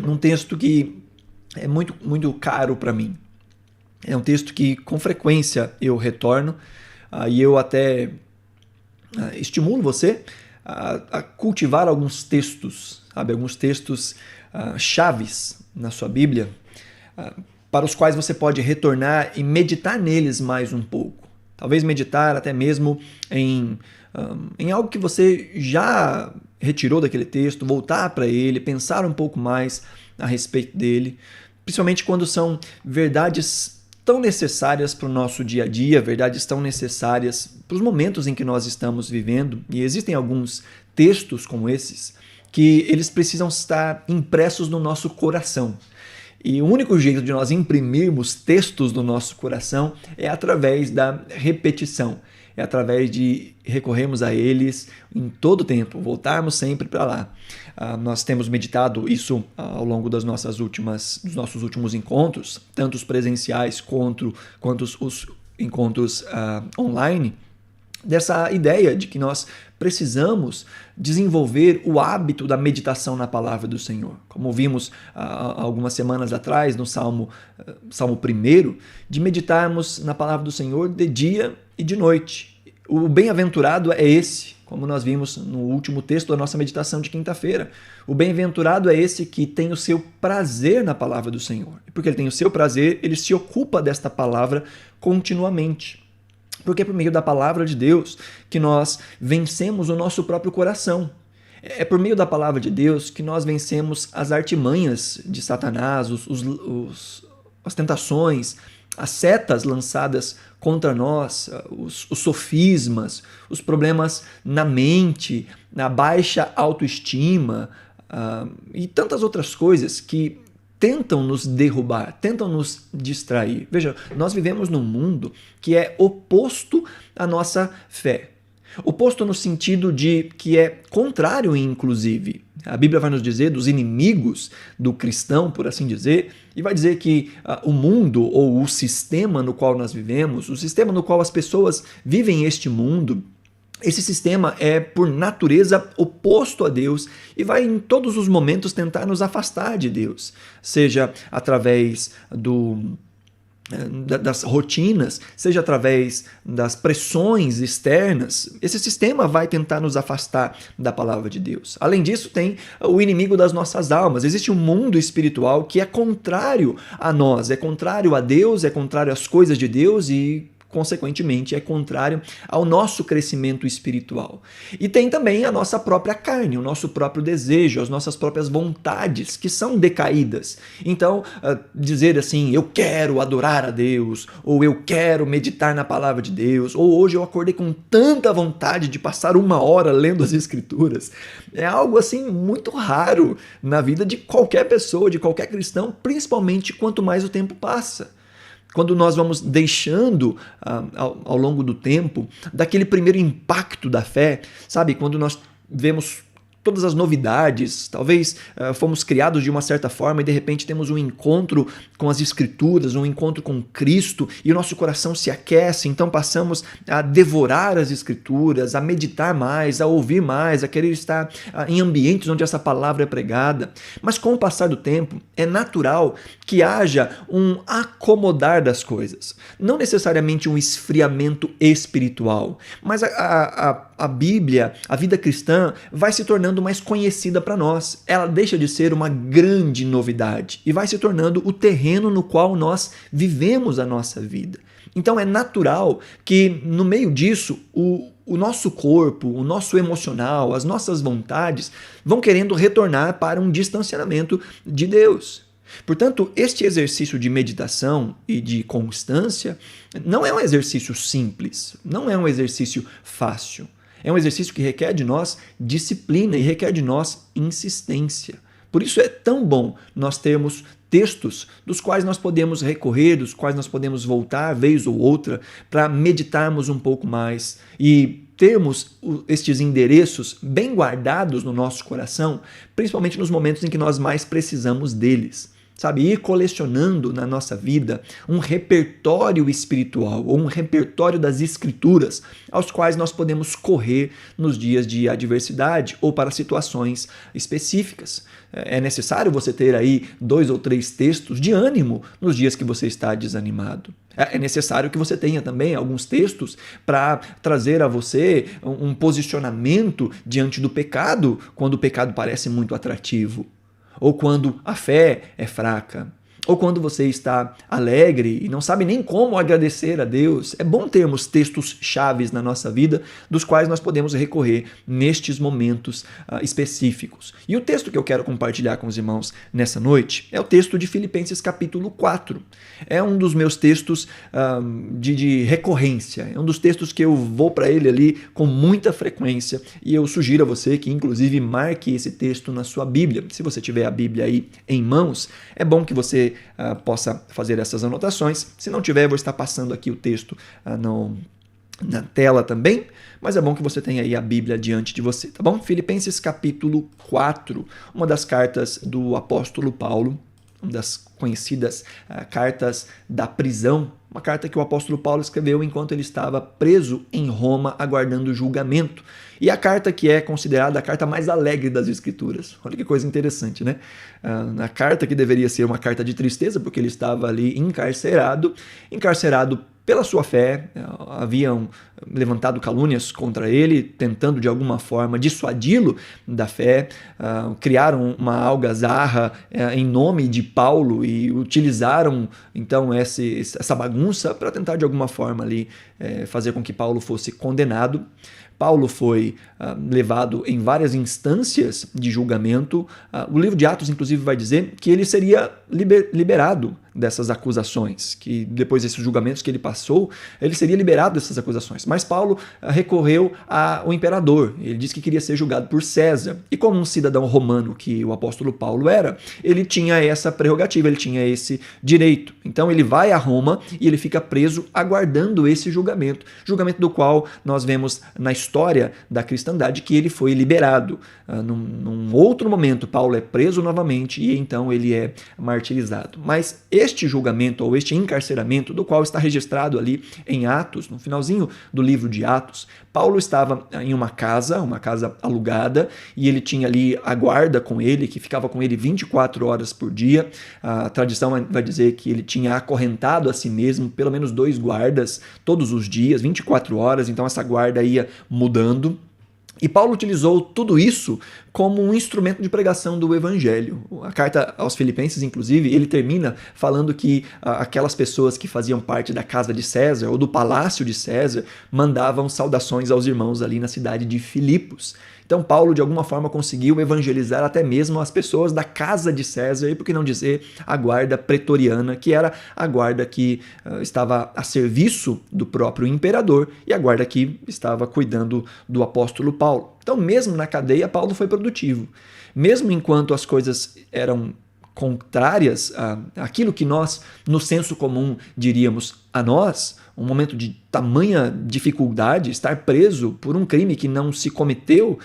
num texto que é muito, muito caro para mim. É um texto que com frequência eu retorno e eu até estimulo você a cultivar alguns textos, sabe? Alguns textos chaves na sua Bíblia, para os quais você pode retornar e meditar neles mais um pouco. Talvez meditar até mesmo em algo que você já retirou daquele texto, voltar para ele, pensar um pouco mais a respeito dele, principalmente quando são verdades tão necessárias para o nosso dia a dia, verdades tão necessárias para os momentos em que nós estamos vivendo. E existem alguns textos como esses que eles precisam estar impressos no nosso coração. E o único jeito de nós imprimirmos textos no nosso coração é através da repetição, é através de recorrermos a eles em todo o tempo, voltarmos sempre para lá. Nós temos meditado isso ao longo dos nossos últimos encontros, tanto os presenciais quanto os encontros online, dessa ideia de que nós precisamos desenvolver o hábito da meditação na palavra do Senhor. Como vimos algumas semanas atrás no Salmo 1, de meditarmos na palavra do Senhor de dia e de noite. O bem-aventurado é esse, como nós vimos no último texto da nossa meditação de quinta-feira. O bem-aventurado é esse que tem o seu prazer na palavra do Senhor. E porque ele tem o seu prazer, ele se ocupa desta palavra continuamente. Porque é por meio da palavra de Deus que nós vencemos o nosso próprio coração. É por meio da palavra de Deus que nós vencemos as artimanhas de Satanás, as tentações, as setas lançadas contra nós, os sofismas, os problemas na mente, na baixa autoestima e tantas outras coisas que tentam nos derrubar, tentam nos distrair. Veja, nós vivemos num mundo que é oposto à nossa fé. Oposto no sentido de que é contrário, inclusive. A Bíblia vai nos dizer dos inimigos do cristão, por assim dizer, e vai dizer que o mundo ou o sistema no qual nós vivemos, o sistema no qual as pessoas vivem este mundo, esse sistema é, por natureza, oposto a Deus e vai em todos os momentos tentar nos afastar de Deus, seja através das rotinas, seja através das pressões externas. Esse sistema vai tentar nos afastar da palavra de Deus. Além disso, tem o inimigo das nossas almas. Existe um mundo espiritual que é contrário a nós, é contrário a Deus, é contrário às coisas de Deus e consequentemente, é contrário ao nosso crescimento espiritual. E tem também a nossa própria carne, o nosso próprio desejo, as nossas próprias vontades, que são decaídas. Então, dizer assim, eu quero adorar a Deus, ou eu quero meditar na palavra de Deus, ou hoje eu acordei com tanta vontade de passar 1 hora lendo as Escrituras, é algo assim muito raro na vida de qualquer pessoa, de qualquer cristão, principalmente quanto mais o tempo passa. Quando nós vamos deixando ao longo do tempo, daquele primeiro impacto da fé, sabe? Quando nós vemos todas as novidades, talvez fomos criados de uma certa forma e de repente temos um encontro com as Escrituras, um encontro com Cristo e o nosso coração se aquece, então passamos a devorar as Escrituras, a meditar mais, a ouvir mais, a querer estar em ambientes onde essa palavra é pregada. Mas com o passar do tempo, é natural que haja um acomodar das coisas. Não necessariamente um esfriamento espiritual, mas a Bíblia, a vida cristã, vai se tornando mais conhecida para nós. Ela deixa de ser uma grande novidade e vai se tornando o terreno no qual nós vivemos a nossa vida. Então é natural que no meio disso o nosso corpo, o nosso emocional, as nossas vontades vão querendo retornar para um distanciamento de Deus. Portanto, este exercício de meditação e de constância não é um exercício simples, não é um exercício fácil. É um exercício que requer de nós disciplina e requer de nós insistência. Por isso é tão bom nós termos textos dos quais nós podemos recorrer, dos quais nós podemos voltar vez ou outra para meditarmos um pouco mais e termos estes endereços bem guardados no nosso coração, principalmente nos momentos em que nós mais precisamos deles. sabe? Ir colecionando na nossa vida um repertório espiritual ou um repertório das escrituras aos quais nós podemos correr nos dias de adversidade ou para situações específicas. É necessário você ter aí 2 ou 3 textos de ânimo nos dias que você está desanimado. É necessário que você tenha também alguns textos para trazer a você um posicionamento diante do pecado quando o pecado parece muito atrativo, ou quando a fé é fraca, ou quando você está alegre e não sabe nem como agradecer a Deus. É bom termos textos chaves na nossa vida dos quais nós podemos recorrer nestes momentos específicos. E o texto que eu quero compartilhar com os irmãos nessa noite é o texto de Filipenses capítulo 4. É um dos meus textos de recorrência, é um dos textos que eu vou para ele ali com muita frequência e eu sugiro a você que inclusive marque esse texto na sua Bíblia. Se você tiver a Bíblia aí em mãos, é bom que você possa fazer essas anotações. Se não tiver, eu vou estar passando aqui o texto na tela também, mas é bom que você tenha aí a Bíblia diante de você, tá bom? Filipenses capítulo 4, uma das cartas do apóstolo Paulo, uma das conhecidas cartas da prisão, uma carta que o apóstolo Paulo escreveu enquanto ele estava preso em Roma, aguardando julgamento. E a carta que é considerada a carta mais alegre das Escrituras. Olha que coisa interessante, né? A carta que deveria ser uma carta de tristeza, porque ele estava ali encarcerado pela sua fé, haviam levantado calúnias contra ele, tentando de alguma forma dissuadi-lo da fé, criaram uma algazarra em nome de Paulo e utilizaram então essa bagunça para tentar de alguma forma ali fazer com que Paulo fosse condenado. Paulo foi levado em várias instâncias de julgamento. O livro de Atos, inclusive, vai dizer que ele seria liberado dessas acusações, que depois desses julgamentos que ele passou, ele seria liberado dessas acusações. Mas Paulo recorreu ao imperador. Ele disse que queria ser julgado por César. E como um cidadão romano que o apóstolo Paulo era, ele tinha essa prerrogativa, ele tinha esse direito. Então ele vai a Roma e ele fica preso aguardando esse julgamento. Julgamento do qual nós vemos na história da cristandade que ele foi liberado. Num outro momento, Paulo é preso novamente e então ele é martirizado. Mas este julgamento ou este encarceramento, do qual está registrado ali em Atos, no finalzinho do livro de Atos, Paulo estava em uma casa alugada, e ele tinha ali a guarda com ele, que ficava com ele 24 horas por dia. A tradição vai dizer que ele tinha acorrentado a si mesmo pelo menos 2 guardas todos os dias, 24 horas, então essa guarda ia mudando. E Paulo utilizou tudo isso como um instrumento de pregação do evangelho. A carta aos Filipenses, inclusive, ele termina falando que aquelas pessoas que faziam parte da casa de César ou do palácio de César mandavam saudações aos irmãos ali na cidade de Filipos. Então Paulo, de alguma forma, conseguiu evangelizar até mesmo as pessoas da casa de César, e por que não dizer a guarda pretoriana, que era a guarda que estava a serviço do próprio imperador e a guarda que estava cuidando do apóstolo Paulo. Então, mesmo na cadeia, Paulo foi produtivo. Mesmo enquanto as coisas eram contrárias àquilo que nós, no senso comum, diríamos a nós, um momento de tamanha dificuldade, estar preso por um crime que não se cometeu,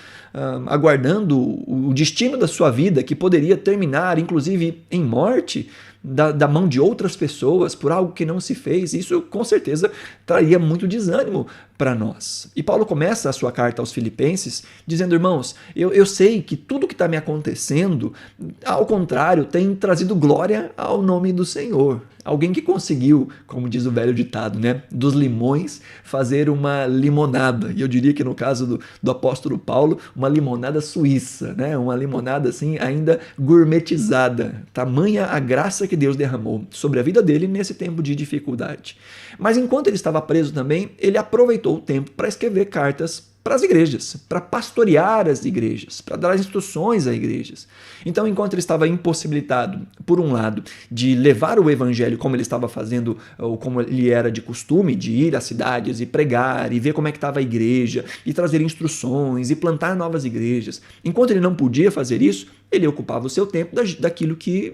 aguardando o destino da sua vida, que poderia terminar, inclusive, em morte, da mão de outras pessoas, por algo que não se fez. Isso, com certeza, traria muito desânimo para nós. E Paulo começa a sua carta aos Filipenses dizendo: irmãos, eu sei que tudo que está me acontecendo, ao contrário, tem trazido glória ao nome do Senhor. Alguém que conseguiu, como diz o velho ditado, né, dos limões fazer uma limonada. E eu diria que no caso do apóstolo Paulo, uma limonada suíça, né, uma limonada assim ainda gourmetizada. Tamanha a graça que Deus derramou sobre a vida dele nesse tempo de dificuldade. Mas enquanto ele estava preso também, ele aproveitou o tempo para escrever cartas para as igrejas, para pastorear as igrejas, para dar instruções a igrejas. Então, enquanto ele estava impossibilitado, por um lado, de levar o evangelho como ele estava fazendo, ou como ele era de costume, de ir às cidades e pregar, e ver como é que estava a igreja, e trazer instruções, e plantar novas igrejas, enquanto ele não podia fazer isso, ele ocupava o seu tempo daquilo que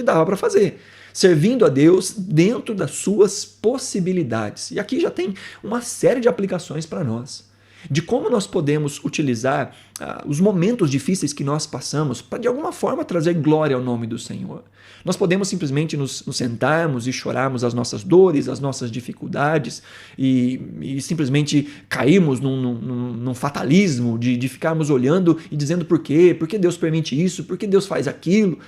dava para fazer, servindo a Deus dentro das suas possibilidades. E aqui já tem uma série de aplicações para nós. de como nós podemos utilizar os momentos difíceis que nós passamos para, de alguma forma, trazer glória ao nome do Senhor. Nós podemos simplesmente nos sentarmos e chorarmos as nossas dores, as nossas dificuldades e simplesmente cairmos num fatalismo de ficarmos olhando e dizendo por quê Deus permite isso, por que Deus faz aquilo.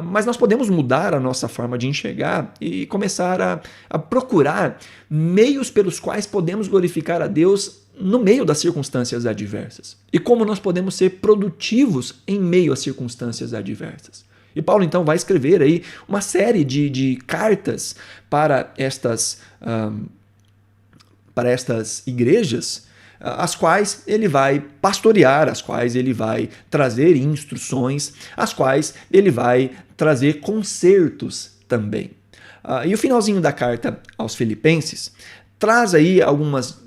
Mas nós podemos mudar a nossa forma de enxergar e começar a procurar meios pelos quais podemos glorificar a Deus no meio das circunstâncias adversas. E como nós podemos ser produtivos em meio às circunstâncias adversas. E Paulo então vai escrever aí uma série de cartas para estas igrejas, as quais ele vai pastorear, as quais ele vai trazer instruções, as quais ele vai trazer consertos também. E o finalzinho da carta aos Filipenses traz aí alguns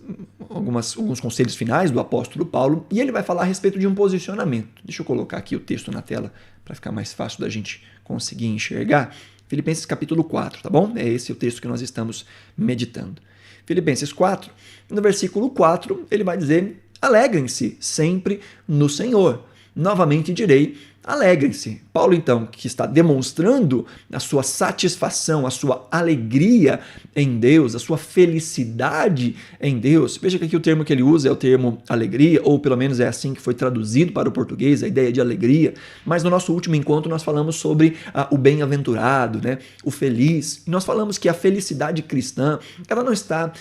conselhos finais do apóstolo Paulo, e ele vai falar a respeito de um posicionamento. Deixa eu colocar aqui o texto na tela para ficar mais fácil da gente conseguir enxergar. Filipenses capítulo 4, tá bom? É esse o texto que nós estamos meditando. Filipenses 4, no versículo 4, ele vai dizer: alegrem-se sempre no Senhor. Novamente direi, alegrem-se. Paulo, então, que está demonstrando a sua satisfação, a sua alegria em Deus, a sua felicidade em Deus. Veja que aqui o termo que ele usa é o termo alegria, ou pelo menos é assim que foi traduzido para o português, a ideia de alegria. Mas no nosso último encontro nós falamos sobre o bem-aventurado, né? O feliz. E nós falamos que a felicidade cristã, ela não está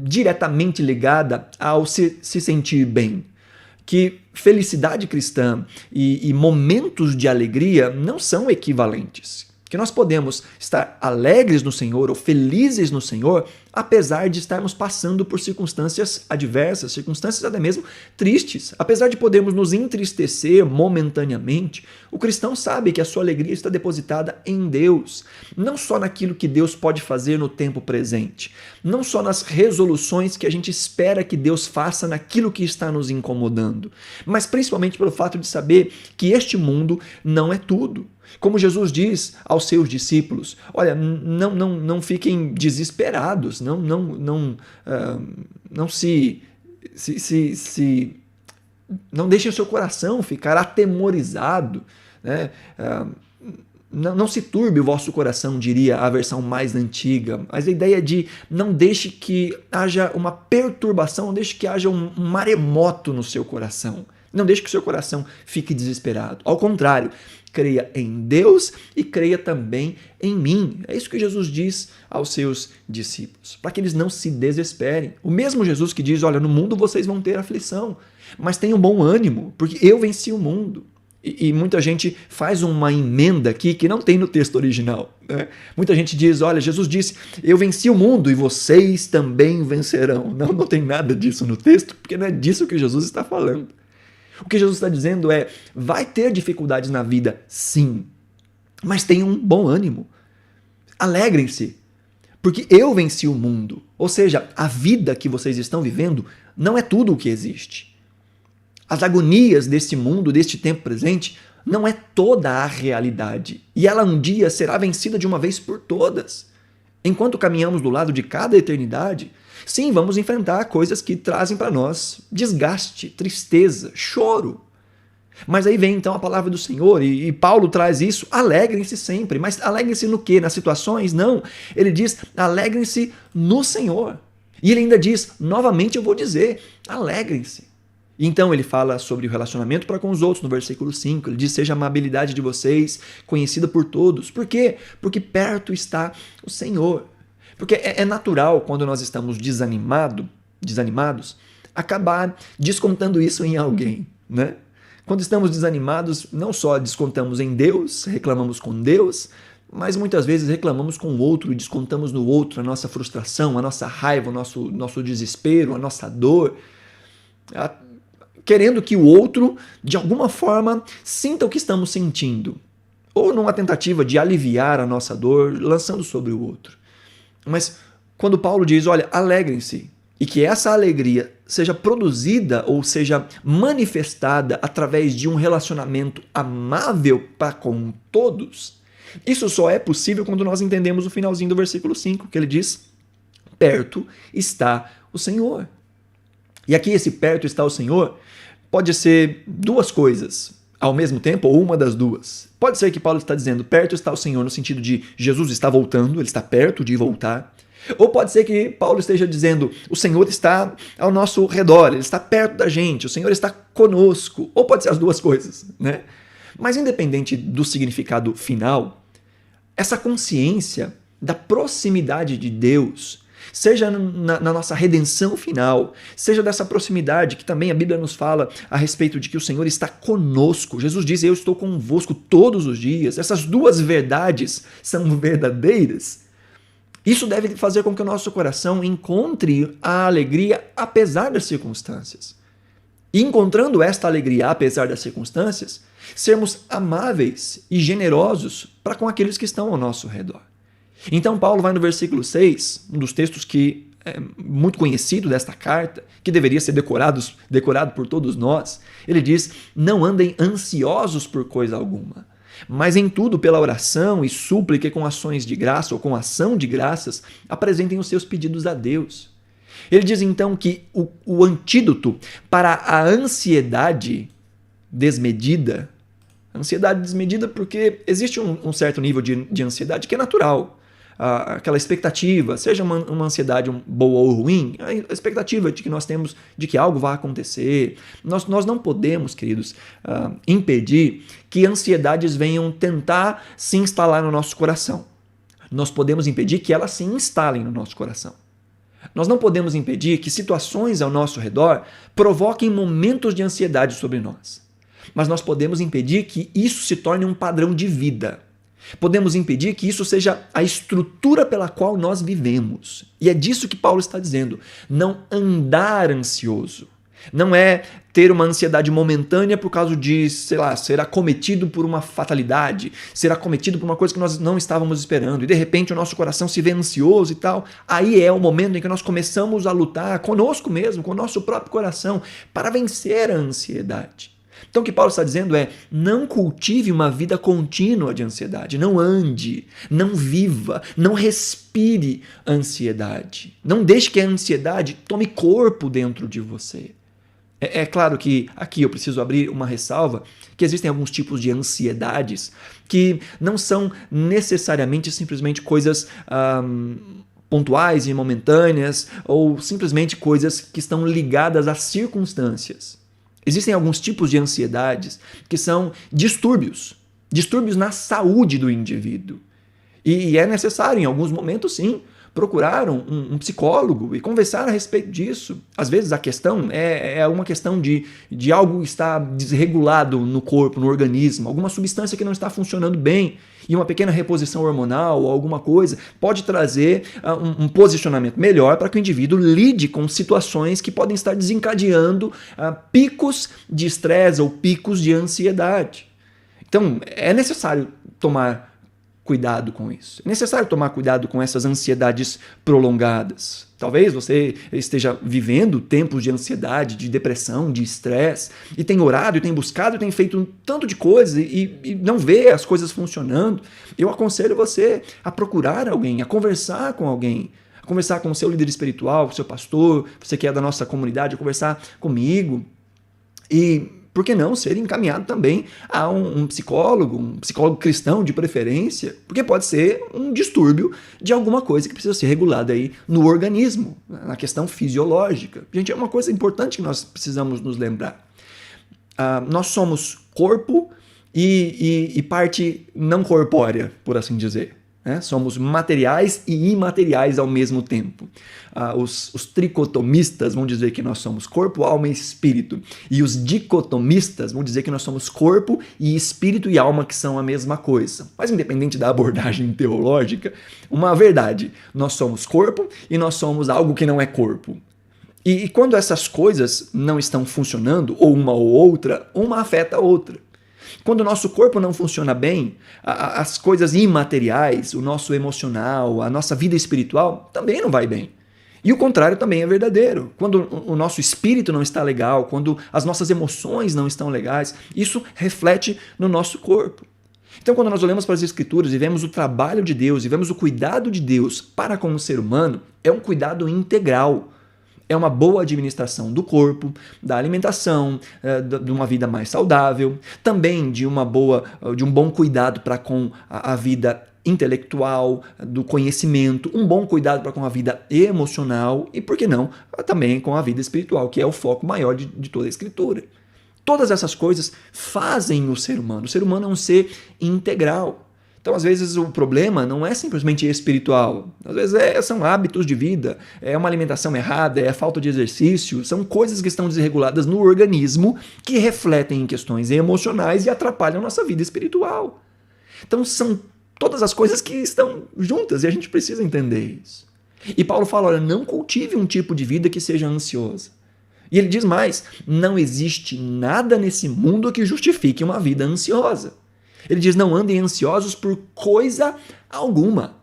diretamente ligada ao se sentir bem. Que felicidade cristã e momentos de alegria não são equivalentes. Que nós podemos estar alegres no Senhor ou felizes no Senhor, apesar de estarmos passando por circunstâncias adversas, circunstâncias até mesmo tristes. Apesar de podermos nos entristecer momentaneamente, o cristão sabe que a sua alegria está depositada em Deus. Não só naquilo que Deus pode fazer no tempo presente, não só nas resoluções que a gente espera que Deus faça naquilo que está nos incomodando, mas principalmente pelo fato de saber que este mundo não é tudo. Como Jesus diz aos seus discípulos, olha, não fiquem desesperados, não deixem o seu coração ficar atemorizado, né? Não se turbe o vosso coração, diria a versão mais antiga, mas a ideia de não deixe que haja uma perturbação, não deixe que haja um maremoto no seu coração. Não deixe que o seu coração fique desesperado. Ao contrário, creia em Deus e creia também em mim. É isso que Jesus diz aos seus discípulos, para que eles não se desesperem. O mesmo Jesus que diz, olha, no mundo vocês vão ter aflição, mas tenham bom ânimo, porque eu venci o mundo. E muita gente faz uma emenda aqui que não tem no texto original, né? Muita gente diz, olha, Jesus disse, eu venci o mundo e vocês também vencerão. Não tem nada disso no texto, porque não é disso que Jesus está falando. O que Jesus está dizendo é, vai ter dificuldades na vida, sim, mas tenham um bom ânimo. Alegrem-se, porque eu venci o mundo. Ou seja, a vida que vocês estão vivendo não é tudo o que existe. As agonias deste mundo, deste tempo presente, não é toda a realidade. E ela um dia será vencida de uma vez por todas. Enquanto caminhamos do lado de cada eternidade, sim, vamos enfrentar coisas que trazem para nós desgaste, tristeza, choro. Mas aí vem então a palavra do Senhor e Paulo traz isso, alegrem-se sempre. Mas alegrem-se no quê? Nas situações? Não. Ele diz, alegrem-se no Senhor. E ele ainda diz, novamente eu vou dizer, alegrem-se. Então ele fala sobre o relacionamento para com os outros no versículo 5. Ele diz, seja a amabilidade de vocês conhecida por todos. Por quê? Porque perto está o Senhor. Porque é natural, quando nós estamos desanimados, acabar descontando isso em alguém, né? Quando estamos desanimados, não só descontamos em Deus, reclamamos com Deus, mas muitas vezes reclamamos com o outro e descontamos no outro a nossa frustração, a nossa raiva, o nosso desespero, a nossa dor, querendo que o outro, de alguma forma, sinta o que estamos sentindo, ou numa tentativa de aliviar a nossa dor, lançando sobre o outro. Mas quando Paulo diz, olha, alegrem-se, e que essa alegria seja produzida ou seja manifestada através de um relacionamento amável para com todos, isso só é possível quando nós entendemos o finalzinho do versículo 5, que ele diz, perto está o Senhor. E aqui esse perto está o Senhor pode ser duas coisas ao mesmo tempo, ou uma das duas. Pode ser que Paulo está dizendo perto está o Senhor no sentido de Jesus está voltando, ele está perto de voltar. Ou pode ser que Paulo esteja dizendo o Senhor está ao nosso redor, ele está perto da gente, o Senhor está conosco. Ou pode ser as duas coisas, né? Mas independente do significado final, essa consciência da proximidade de Deus, seja na nossa redenção final, seja dessa proximidade que também a Bíblia nos fala a respeito de que o Senhor está conosco. Jesus diz, eu estou convosco todos os dias. Essas duas verdades são verdadeiras. Isso deve fazer com que o nosso coração encontre a alegria apesar das circunstâncias. E encontrando esta alegria apesar das circunstâncias, sermos amáveis e generosos para com aqueles que estão ao nosso redor. Então Paulo vai no versículo 6, um dos textos que é muito conhecido desta carta, que deveria ser decorado por todos nós. Ele diz, não andem ansiosos por coisa alguma, mas em tudo pela oração e súplica com ações de graça ou com ação de graças, apresentem os seus pedidos a Deus. Ele diz então que o antídoto para a ansiedade desmedida, porque existe um certo nível de ansiedade que é natural, aquela expectativa, seja uma ansiedade boa ou ruim, a expectativa de que nós temos de que algo vai acontecer. Nós não podemos, queridos, impedir que ansiedades venham tentar se instalar no nosso coração. Nós podemos impedir que elas se instalem no nosso coração. Nós não podemos impedir que situações ao nosso redor provoquem momentos de ansiedade sobre nós. Mas nós podemos impedir que isso se torne um padrão de vida. Podemos impedir que isso seja a estrutura pela qual nós vivemos. E é disso que Paulo está dizendo. Não andar ansioso. Não é ter uma ansiedade momentânea por causa de, ser acometido por uma fatalidade, ser acometido por uma coisa que nós não estávamos esperando. E de repente o nosso coração se vê ansioso e tal. Aí é o momento em que nós começamos a lutar conosco mesmo, com o nosso próprio coração, para vencer a ansiedade. Então o que Paulo está dizendo é, não cultive uma vida contínua de ansiedade, não ande, não viva, não respire ansiedade. Não deixe que a ansiedade tome corpo dentro de você. É claro que aqui eu preciso abrir uma ressalva, que existem alguns tipos de ansiedades que não são necessariamente simplesmente coisas pontuais e momentâneas ou simplesmente coisas que estão ligadas às circunstâncias. Existem alguns tipos de ansiedades que são distúrbios na saúde do indivíduo. E é necessário, em alguns momentos, sim, procurar um psicólogo e conversar a respeito disso. Às vezes a questão é uma questão de algo estar desregulado no corpo, no organismo, alguma substância que não está funcionando bem. E uma pequena reposição hormonal ou alguma coisa pode trazer um posicionamento melhor para que o indivíduo lide com situações que podem estar desencadeando picos de estresse ou picos de ansiedade. Então, é necessário tomar cuidado com isso. É necessário tomar cuidado com essas ansiedades prolongadas. Talvez você esteja vivendo tempos de ansiedade, de depressão, de estresse, e tem orado, e tem buscado, e tem feito um tanto de coisas e não vê as coisas funcionando. Eu aconselho você a procurar alguém, a conversar com alguém, a conversar com o seu líder espiritual, o seu pastor, você que é da nossa comunidade, a conversar comigo. E por que não ser encaminhado também a um psicólogo cristão de preferência, porque pode ser um distúrbio de alguma coisa que precisa ser regulada aí no organismo, na questão fisiológica. Gente, é uma coisa importante que nós precisamos nos lembrar. Nós somos corpo e parte não corpórea, por assim dizer. Somos materiais e imateriais ao mesmo tempo. Os tricotomistas vão dizer que nós somos corpo, alma e espírito. E os dicotomistas vão dizer que nós somos corpo e espírito e alma, que são a mesma coisa. Mas independente da abordagem teológica, uma verdade, nós somos corpo e nós somos algo que não é corpo. E quando essas coisas não estão funcionando, ou uma ou outra, uma afeta a outra. Quando o nosso corpo não funciona bem, as coisas imateriais, o nosso emocional, a nossa vida espiritual também não vai bem. E o contrário também é verdadeiro. Quando o nosso espírito não está legal, quando as nossas emoções não estão legais, isso reflete no nosso corpo. Então, quando nós olhamos para as Escrituras e vemos o trabalho de Deus e vemos o cuidado de Deus para com o ser humano, é um cuidado integral. É uma boa administração do corpo, da alimentação, de uma vida mais saudável, também de um bom cuidado para com a vida intelectual, do conhecimento, um bom cuidado para com a vida emocional e, por que não, também com a vida espiritual, que é o foco maior de toda a Escritura. Todas essas coisas fazem o ser humano. O ser humano é um ser integral. Então, às vezes, o problema não é simplesmente espiritual. Às vezes, são hábitos de vida, é uma alimentação errada, é falta de exercício, são coisas que estão desreguladas no organismo que refletem em questões emocionais e atrapalham a nossa vida espiritual. Então, são todas as coisas que estão juntas e a gente precisa entender isso. E Paulo fala, olha, não cultive um tipo de vida que seja ansiosa. E ele diz mais, não existe nada nesse mundo que justifique uma vida ansiosa. Ele diz, não andem ansiosos por coisa alguma.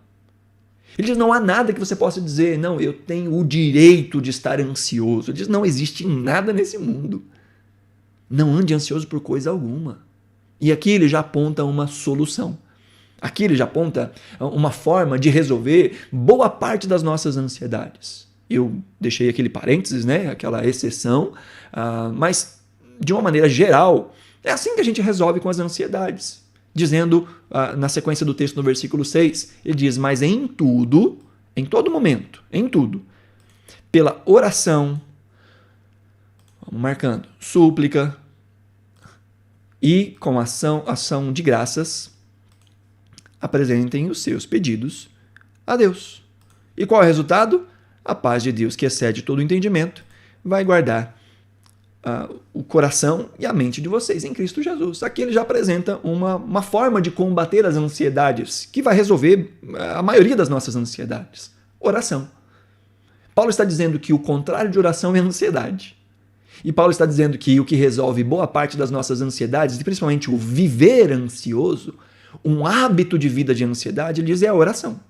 Ele diz, não há nada que você possa dizer, não, eu tenho o direito de estar ansioso. Ele diz, não existe nada nesse mundo. Não ande ansioso por coisa alguma. E aqui ele já aponta uma solução. Aqui ele já aponta uma forma de resolver boa parte das nossas ansiedades. Eu deixei aquele parênteses, né, aquela exceção, mas de uma maneira geral, é assim que a gente resolve com as ansiedades. Dizendo, na sequência do texto no versículo 6, ele diz, mas em tudo, em todo momento, em tudo, pela oração, vamos marcando, súplica e com ação de graças, apresentem os seus pedidos a Deus. E qual é o resultado? A paz de Deus, que excede todo o entendimento, vai guardar o coração e a mente de vocês em Cristo Jesus. Aqui ele já apresenta uma forma de combater as ansiedades, que vai resolver a maioria das nossas ansiedades. Oração. Paulo está dizendo que o contrário de oração é ansiedade. E Paulo está dizendo que o que resolve boa parte das nossas ansiedades, e principalmente o viver ansioso, um hábito de vida de ansiedade, ele diz é a oração.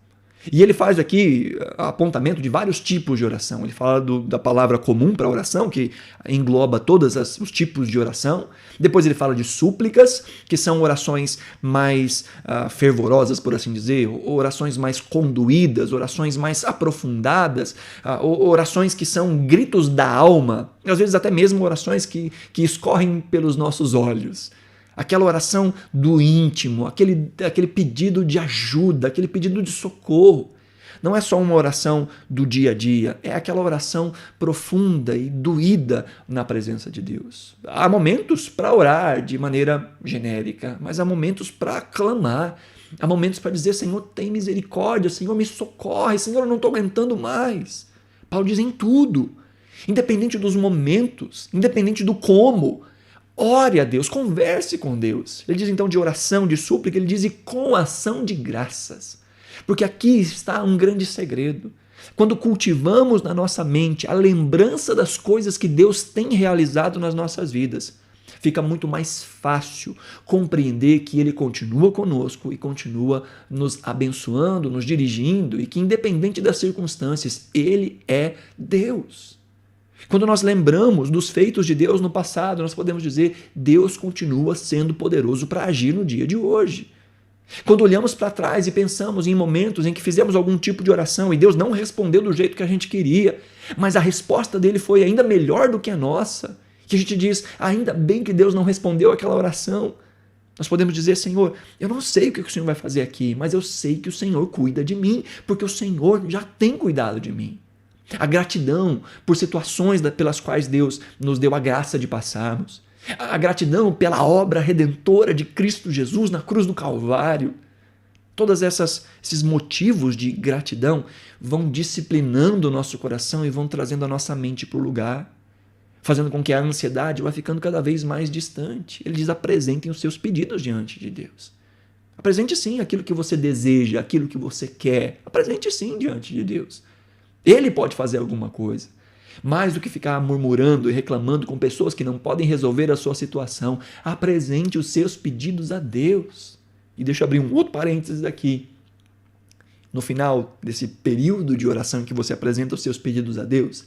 E ele faz aqui apontamento de vários tipos de oração. Ele fala da palavra comum para oração, que engloba todos os tipos de oração. Depois ele fala de súplicas, que são orações mais fervorosas, por assim dizer, orações mais conduídas, orações mais aprofundadas, orações que são gritos da alma, e às vezes até mesmo orações que escorrem pelos nossos olhos. Aquela oração do íntimo, aquele pedido de ajuda, aquele pedido de socorro. Não é só uma oração do dia a dia, é aquela oração profunda e doída na presença de Deus. Há momentos para orar de maneira genérica, mas há momentos para clamar. Há momentos para dizer, Senhor, tem misericórdia, Senhor, me socorre, Senhor, eu não estou aguentando mais. Paulo diz em tudo, independente dos momentos, independente do como. Ore a Deus, converse com Deus. Ele diz então de oração, de súplica, ele diz e com ação de graças. Porque aqui está um grande segredo. Quando cultivamos na nossa mente a lembrança das coisas que Deus tem realizado nas nossas vidas, fica muito mais fácil compreender que Ele continua conosco e continua nos abençoando, nos dirigindo e que independente das circunstâncias, Ele é Deus. Quando nós lembramos dos feitos de Deus no passado, nós podemos dizer, Deus continua sendo poderoso para agir no dia de hoje. Quando olhamos para trás e pensamos em momentos em que fizemos algum tipo de oração e Deus não respondeu do jeito que a gente queria, mas a resposta dele foi ainda melhor do que a nossa, que a gente diz, ainda bem que Deus não respondeu aquela oração, nós podemos dizer, Senhor, eu não sei o que o Senhor vai fazer aqui, mas eu sei que o Senhor cuida de mim, porque o Senhor já tem cuidado de mim. A gratidão por situações pelas quais Deus nos deu a graça de passarmos. A gratidão pela obra redentora de Cristo Jesus na cruz do Calvário. Todos esses motivos de gratidão vão disciplinando o nosso coração e vão trazendo a nossa mente para o lugar, fazendo com que a ansiedade vá ficando cada vez mais distante. Ele diz, apresentem os seus pedidos diante de Deus. Apresente sim aquilo que você deseja, aquilo que você quer. Apresente sim diante de Deus. Ele pode fazer alguma coisa. Mais do que ficar murmurando e reclamando com pessoas que não podem resolver a sua situação, apresente os seus pedidos a Deus. E deixa eu abrir um outro parênteses aqui. No final desse período de oração em que você apresenta os seus pedidos a Deus,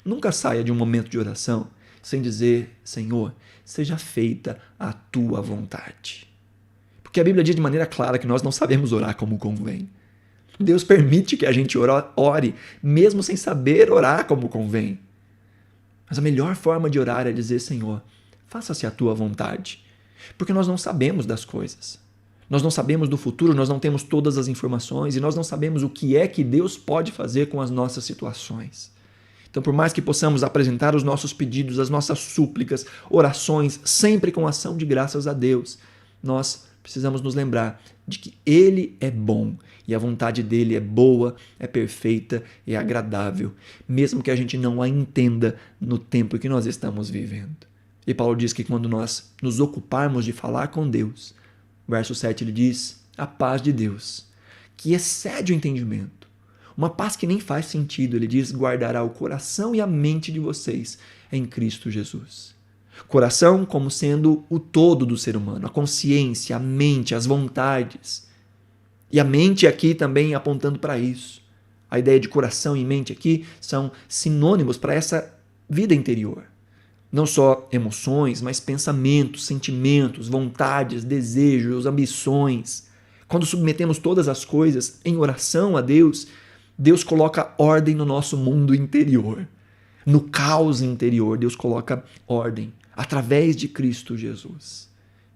nunca saia de um momento de oração sem dizer, Senhor, seja feita a tua vontade. Porque a Bíblia diz de maneira clara que nós não sabemos orar como convém. Deus permite que a gente ore mesmo sem saber orar como convém. Mas a melhor forma de orar é dizer: Senhor, faça-se a tua vontade. Porque nós não sabemos das coisas. Nós não sabemos do futuro, nós não temos todas as informações e nós não sabemos o que é que Deus pode fazer com as nossas situações. Então, por mais que possamos apresentar os nossos pedidos, as nossas súplicas, orações, sempre com ação de graças a Deus, nós precisamos nos lembrar de que Ele é bom e a vontade dele é boa, é perfeita e é agradável, mesmo que a gente não a entenda no tempo que nós estamos vivendo. E Paulo diz que quando nós nos ocuparmos de falar com Deus, verso 7 ele diz: a paz de Deus, que excede o entendimento, uma paz que nem faz sentido, ele diz, guardará o coração e a mente de vocês em Cristo Jesus. Coração como sendo o todo do ser humano, a consciência, a mente, as vontades. E a mente aqui também apontando para isso. A ideia de coração e mente aqui são sinônimos para essa vida interior. Não só emoções, mas pensamentos, sentimentos, vontades, desejos, ambições. Quando submetemos todas as coisas em oração a Deus, Deus coloca ordem no nosso mundo interior. No caos interior, Deus coloca ordem através de Cristo Jesus.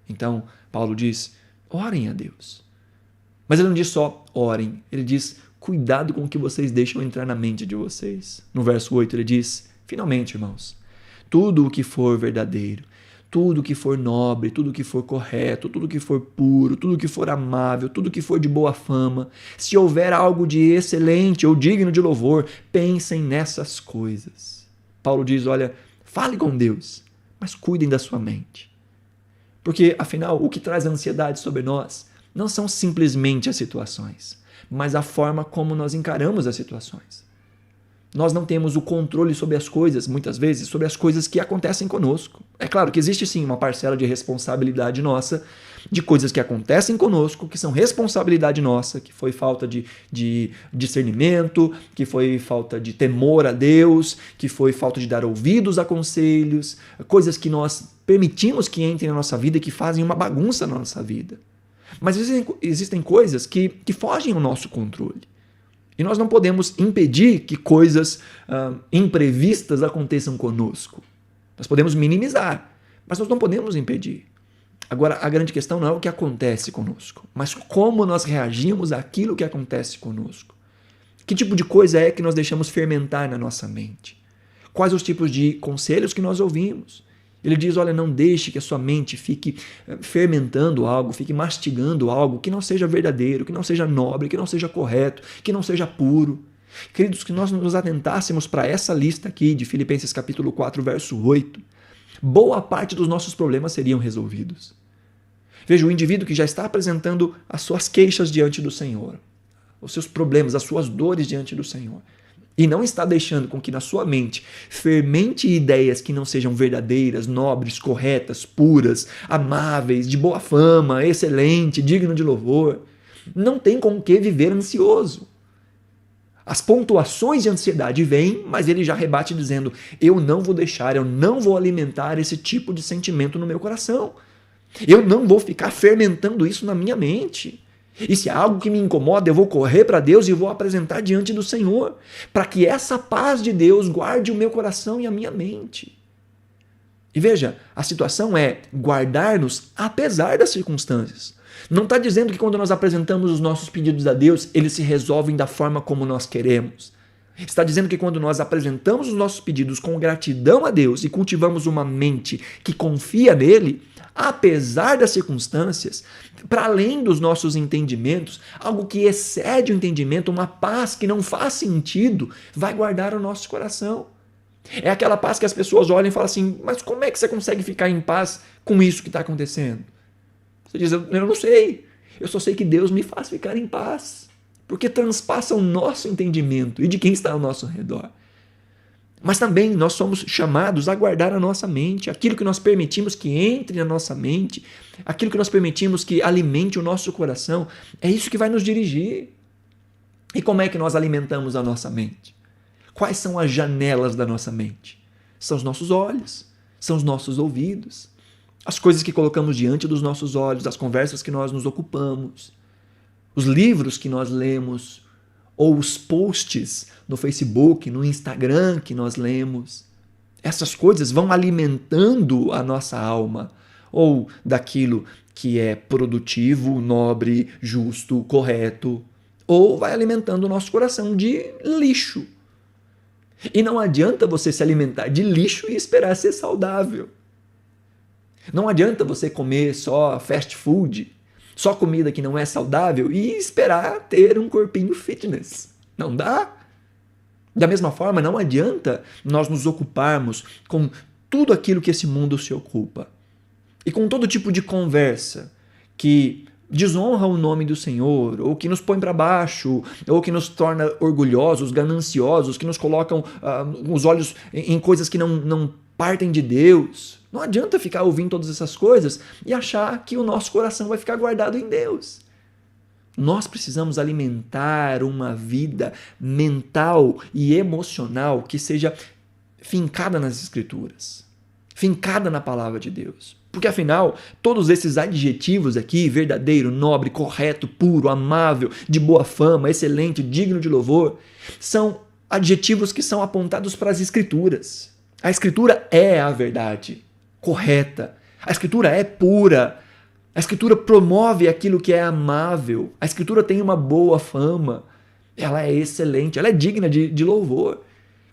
Então, Paulo diz: orem a Deus. Mas ele não diz só orem, ele diz: cuidado com o que vocês deixam entrar na mente de vocês. No verso 8 ele diz: finalmente, irmãos, tudo o que for verdadeiro, tudo o que for nobre, tudo o que for correto, tudo o que for puro, tudo o que for amável, tudo o que for de boa fama, se houver algo de excelente ou digno de louvor, pensem nessas coisas. Paulo diz: olha, fale com Deus, mas cuidem da sua mente. Porque, afinal, o que traz ansiedade sobre nós não são simplesmente as situações, mas a forma como nós encaramos as situações. Nós não temos o controle sobre as coisas, muitas vezes, sobre as coisas que acontecem conosco. É claro que existe sim uma parcela de responsabilidade nossa, de coisas que acontecem conosco, que são responsabilidade nossa, que foi falta de discernimento, que foi falta de temor a Deus, que foi falta de dar ouvidos a conselhos, coisas que nós permitimos que entrem na nossa vida e que fazem uma bagunça na nossa vida. Mas existem coisas que fogem ao nosso controle. E nós não podemos impedir que coisas imprevistas aconteçam conosco. Nós podemos minimizar, mas nós não podemos impedir. Agora, a grande questão não é o que acontece conosco, mas como nós reagimos àquilo que acontece conosco. Que tipo de coisa é que nós deixamos fermentar na nossa mente? Quais os tipos de conselhos que nós ouvimos? Ele diz: olha, não deixe que a sua mente fique fermentando algo, fique mastigando algo que não seja verdadeiro, que não seja nobre, que não seja correto, que não seja puro. Queridos, que nós nos atentássemos para essa lista aqui de Filipenses capítulo 4, verso 8, boa parte dos nossos problemas seriam resolvidos. Veja, o indivíduo que já está apresentando as suas queixas diante do Senhor, os seus problemas, as suas dores diante do Senhor, e não está deixando com que na sua mente fermente ideias que não sejam verdadeiras, nobres, corretas, puras, amáveis, de boa fama, excelente, digno de louvor, não tem com que viver ansioso. As pontuações de ansiedade vêm, mas ele já rebate dizendo: eu não vou deixar, eu não vou alimentar esse tipo de sentimento no meu coração. Eu não vou ficar fermentando isso na minha mente. E se há algo que me incomoda, eu vou correr para Deus e vou apresentar diante do Senhor, para que essa paz de Deus guarde o meu coração e a minha mente. E veja, a situação é guardar-nos apesar das circunstâncias. Não está dizendo que quando nós apresentamos os nossos pedidos a Deus, eles se resolvem da forma como nós queremos. Está dizendo que quando nós apresentamos os nossos pedidos com gratidão a Deus e cultivamos uma mente que confia nele, apesar das circunstâncias, para além dos nossos entendimentos, algo que excede o entendimento, uma paz que não faz sentido, vai guardar o nosso coração. É aquela paz que as pessoas olham e falam assim: mas como é que você consegue ficar em paz com isso que está acontecendo? Você diz: eu não sei, eu só sei que Deus me faz ficar em paz, porque transpassa o nosso entendimento e de quem está ao nosso redor. Mas também nós somos chamados a guardar a nossa mente, aquilo que nós permitimos que entre na nossa mente, aquilo que nós permitimos que alimente o nosso coração, é isso que vai nos dirigir. E como é que nós alimentamos a nossa mente? Quais são as janelas da nossa mente? São os nossos olhos, são os nossos ouvidos, as coisas que colocamos diante dos nossos olhos, as conversas que nós nos ocupamos, os livros que nós lemos, ou os posts no Facebook, no Instagram que nós lemos. Essas coisas vão alimentando a nossa alma, ou daquilo que é produtivo, nobre, justo, correto, ou vai alimentando o nosso coração de lixo. E não adianta você se alimentar de lixo e esperar ser saudável. Não adianta você comer só fast food, só comida que não é saudável e esperar ter um corpinho fitness. Não dá. Da mesma forma, não adianta nós nos ocuparmos com tudo aquilo que esse mundo se ocupa. E com todo tipo de conversa que desonra o nome do Senhor, ou que nos põe para baixo, ou que nos torna orgulhosos, gananciosos, que nos colocam os olhos em coisas que não partem de Deus. Não adianta ficar ouvindo todas essas coisas e achar que o nosso coração vai ficar guardado em Deus. Nós precisamos alimentar uma vida mental e emocional que seja fincada nas Escrituras, fincada na palavra de Deus. Porque afinal, todos esses adjetivos aqui, verdadeiro, nobre, correto, puro, amável, de boa fama, excelente, digno de louvor, são adjetivos que são apontados para as Escrituras. A Escritura é a verdade correta. A Escritura é pura. A Escritura promove aquilo que é amável. A Escritura tem uma boa fama. Ela é excelente, ela é digna de louvor.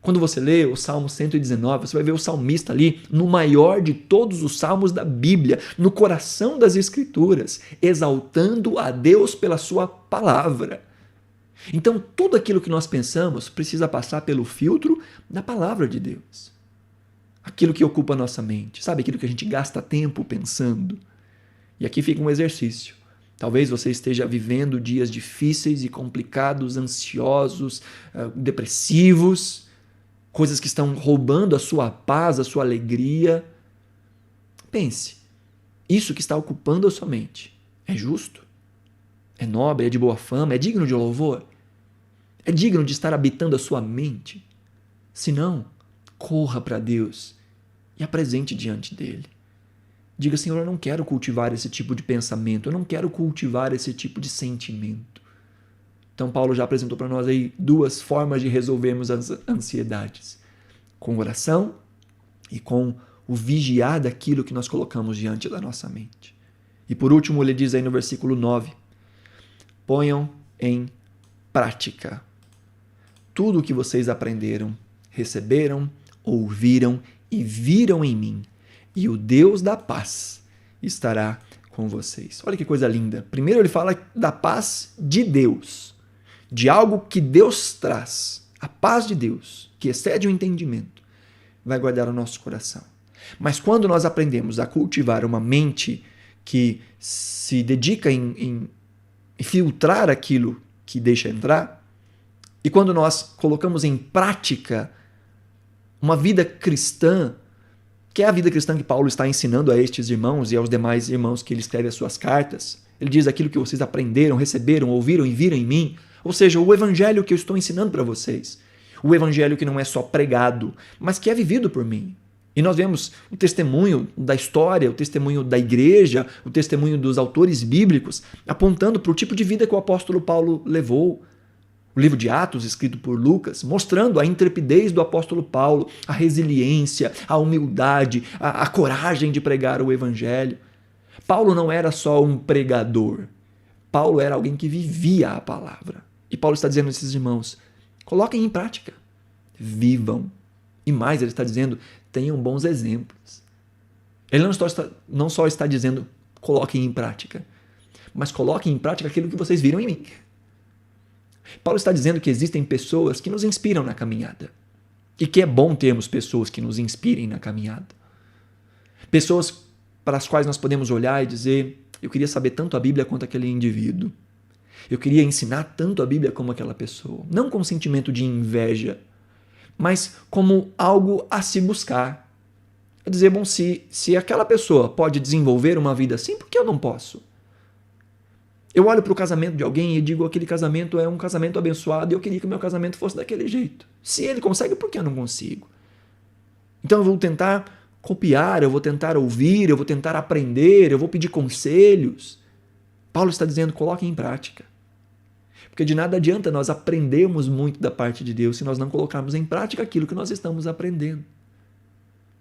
Quando você lê o Salmo 119, você vai ver o salmista ali no maior de todos os salmos da Bíblia, no coração das Escrituras, exaltando a Deus pela sua palavra. Então, tudo aquilo que nós pensamos precisa passar pelo filtro da palavra de Deus. Aquilo que ocupa a nossa mente, sabe? Aquilo que a gente gasta tempo pensando. E aqui fica um exercício. Talvez você esteja vivendo dias difíceis e complicados, ansiosos, depressivos, coisas que estão roubando a sua paz, a sua alegria. Pense, isso que está ocupando a sua mente é justo? É nobre? É de boa fama? É digno de louvor? É digno de estar habitando a sua mente? Se não, corra para Deus e apresente diante dele. Diga, Senhor, eu não quero cultivar esse tipo de pensamento, eu não quero cultivar esse tipo de sentimento. Então Paulo já apresentou para nós aí 2 formas de resolvermos as ansiedades. Com oração e com o vigiar daquilo que nós colocamos diante da nossa mente. E por último ele diz aí no versículo 9, ponham em prática tudo o que vocês aprenderam, receberam, ouviram e viram em mim, e o Deus da paz estará com vocês. Olha que coisa linda. Primeiro ele fala da paz de Deus, de algo que Deus traz. A paz de Deus, que excede o entendimento, vai guardar o nosso coração. Mas quando nós aprendemos a cultivar uma mente que se dedica em filtrar aquilo que deixa entrar, e quando nós colocamos em prática uma vida cristã, que é a vida cristã que Paulo está ensinando a estes irmãos e aos demais irmãos que ele escreve as suas cartas. Ele diz aquilo que vocês aprenderam, receberam, ouviram e viram em mim. Ou seja, o evangelho que eu estou ensinando para vocês. O evangelho que não é só pregado, mas que é vivido por mim. E nós vemos o testemunho da história, o testemunho da igreja, o testemunho dos autores bíblicos, apontando para o tipo de vida que o apóstolo Paulo levou. O livro de Atos, escrito por Lucas, mostrando a intrepidez do apóstolo Paulo, a resiliência, a humildade, a coragem de pregar o evangelho. Paulo não era só um pregador. Paulo era alguém que vivia a palavra. E Paulo está dizendo a esses irmãos, coloquem em prática, vivam. E mais, ele está dizendo, tenham bons exemplos. Ele não só está dizendo, coloquem em prática, mas coloquem em prática aquilo que vocês viram em mim. Paulo está dizendo que existem pessoas que nos inspiram na caminhada. E que é bom termos pessoas que nos inspirem na caminhada. Pessoas para as quais nós podemos olhar e dizer, eu queria saber tanto a Bíblia quanto aquele indivíduo. Eu queria ensinar tanto a Bíblia como aquela pessoa. Não com um sentimento de inveja, mas como algo a se buscar. É dizer, bom, se aquela pessoa pode desenvolver uma vida assim, por que eu não posso? Eu olho para o casamento de alguém e digo, aquele casamento é um casamento abençoado e eu queria que o meu casamento fosse daquele jeito. Se ele consegue, por que eu não consigo? Então eu vou tentar copiar, eu vou tentar ouvir, eu vou tentar aprender, eu vou pedir conselhos. Paulo está dizendo, coloquem em prática. Porque de nada adianta nós aprendermos muito da parte de Deus se nós não colocarmos em prática aquilo que nós estamos aprendendo.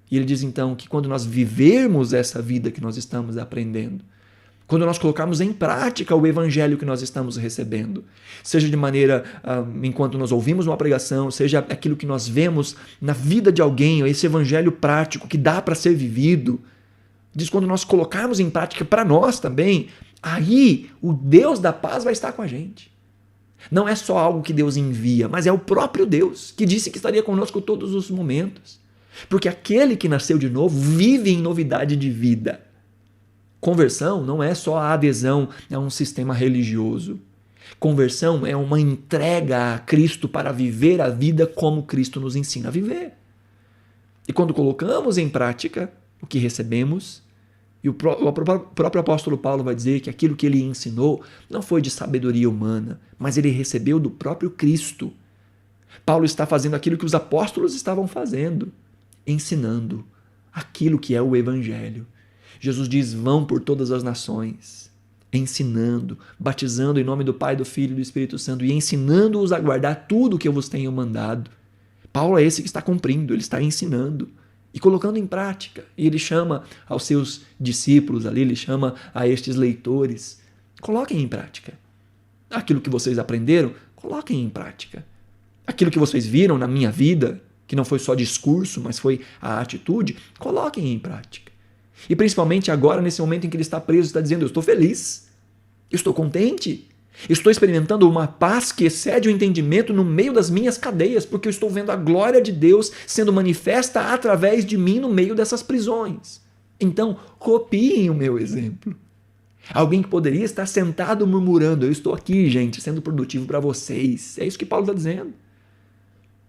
E ele diz então que quando nós vivermos essa vida que nós estamos aprendendo, quando nós colocarmos em prática o evangelho que nós estamos recebendo, seja de maneira, enquanto nós ouvimos uma pregação, seja aquilo que nós vemos na vida de alguém, esse evangelho prático que dá para ser vivido, diz quando nós colocarmos em prática para nós também, aí o Deus da paz vai estar com a gente. Não é só algo que Deus envia, mas é o próprio Deus que disse que estaria conosco todos os momentos. Porque aquele que nasceu de novo vive em novidade de vida. Conversão não é só a adesão a um sistema religioso. Conversão é uma entrega a Cristo para viver a vida como Cristo nos ensina a viver. E quando colocamos em prática o que recebemos, e o próprio apóstolo Paulo vai dizer que aquilo que ele ensinou não foi de sabedoria humana, mas ele recebeu do próprio Cristo. Paulo está fazendo aquilo que os apóstolos estavam fazendo, ensinando aquilo que é o evangelho. Jesus diz, vão por todas as nações, ensinando, batizando em nome do Pai, do Filho e do Espírito Santo e ensinando-os a guardar tudo o que eu vos tenho mandado. Paulo é esse que está cumprindo, ele está ensinando e colocando em prática. E ele chama aos seus discípulos ali, ele chama a estes leitores, coloquem em prática. Aquilo que vocês aprenderam, coloquem em prática. Aquilo que vocês viram na minha vida, que não foi só discurso, mas foi a atitude, coloquem em prática. E principalmente agora, nesse momento em que ele está preso, está dizendo, eu estou feliz, eu estou contente, eu estou experimentando uma paz que excede o entendimento no meio das minhas cadeias, porque eu estou vendo a glória de Deus sendo manifesta através de mim no meio dessas prisões. Então, copiem o meu exemplo. Alguém que poderia estar sentado murmurando, eu estou aqui, gente, sendo produtivo para vocês. É isso que Paulo está dizendo.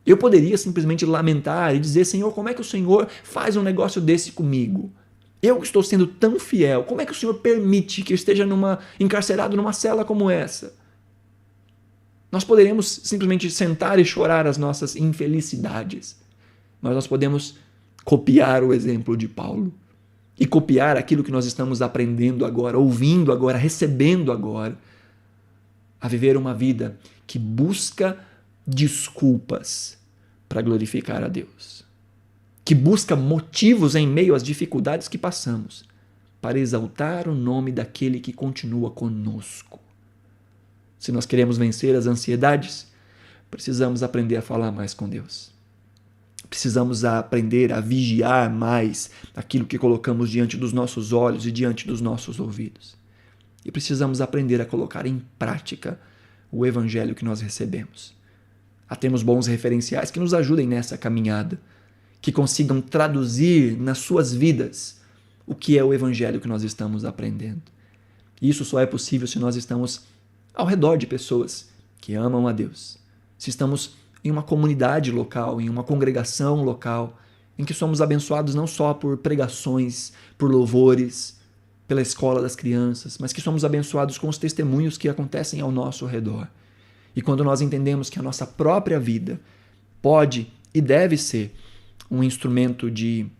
Eu poderia simplesmente lamentar e dizer, Senhor, como é que o Senhor faz um negócio desse comigo? Eu estou sendo tão fiel, como é que o Senhor permite que eu esteja encarcerado numa cela como essa? Nós poderíamos simplesmente sentar e chorar as nossas infelicidades, mas nós podemos copiar o exemplo de Paulo e copiar aquilo que nós estamos aprendendo agora, ouvindo agora, recebendo agora, a viver uma vida que busca desculpas para glorificar a Deus, que busca motivos em meio às dificuldades que passamos para exaltar o nome daquele que continua conosco. Se nós queremos vencer as ansiedades, precisamos aprender a falar mais com Deus. Precisamos aprender a vigiar mais aquilo que colocamos diante dos nossos olhos e diante dos nossos ouvidos. E precisamos aprender a colocar em prática o evangelho que nós recebemos. A termos bons referenciais que nos ajudem nessa caminhada, que consigam traduzir nas suas vidas o que é o evangelho que nós estamos aprendendo. E isso só é possível se nós estamos ao redor de pessoas que amam a Deus. Se estamos em uma comunidade local, em uma congregação local, em que somos abençoados não só por pregações, por louvores, pela escola das crianças, mas que somos abençoados com os testemunhos que acontecem ao nosso redor. E quando nós entendemos que a nossa própria vida pode e deve ser um instrumento de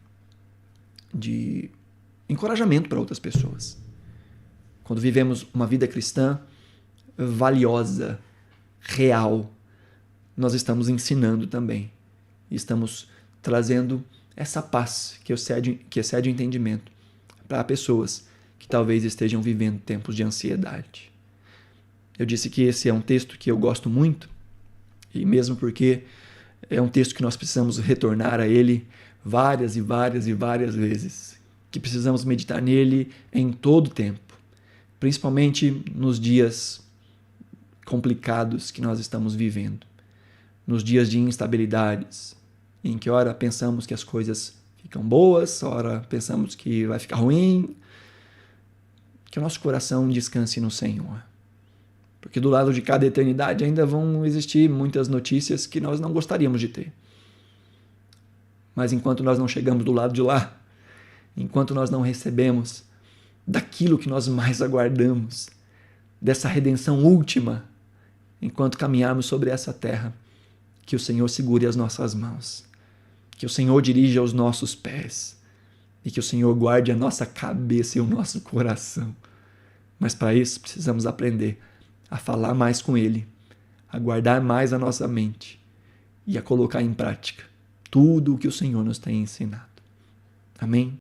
encorajamento para outras pessoas. Quando vivemos uma vida cristã valiosa, real, nós estamos ensinando também. Estamos trazendo essa paz que excede o entendimento para pessoas que talvez estejam vivendo tempos de ansiedade. Eu disse que esse é um texto que eu gosto muito, e mesmo porque é um texto que nós precisamos retornar a ele várias e várias e várias vezes, que precisamos meditar nele em todo o tempo, principalmente nos dias complicados que nós estamos vivendo, nos dias de instabilidades, em que ora pensamos que as coisas ficam boas, ora pensamos que vai ficar ruim, que o nosso coração descanse no Senhor. Porque do lado de cada eternidade ainda vão existir muitas notícias que nós não gostaríamos de ter. Mas enquanto nós não chegamos do lado de lá, enquanto nós não recebemos daquilo que nós mais aguardamos, dessa redenção última, enquanto caminharmos sobre essa terra, que o Senhor segure as nossas mãos, que o Senhor dirija os nossos pés e que o Senhor guarde a nossa cabeça e o nosso coração. Mas para isso precisamos aprender a falar mais com Ele, a guardar mais a nossa mente e a colocar em prática tudo o que o Senhor nos tem ensinado. Amém?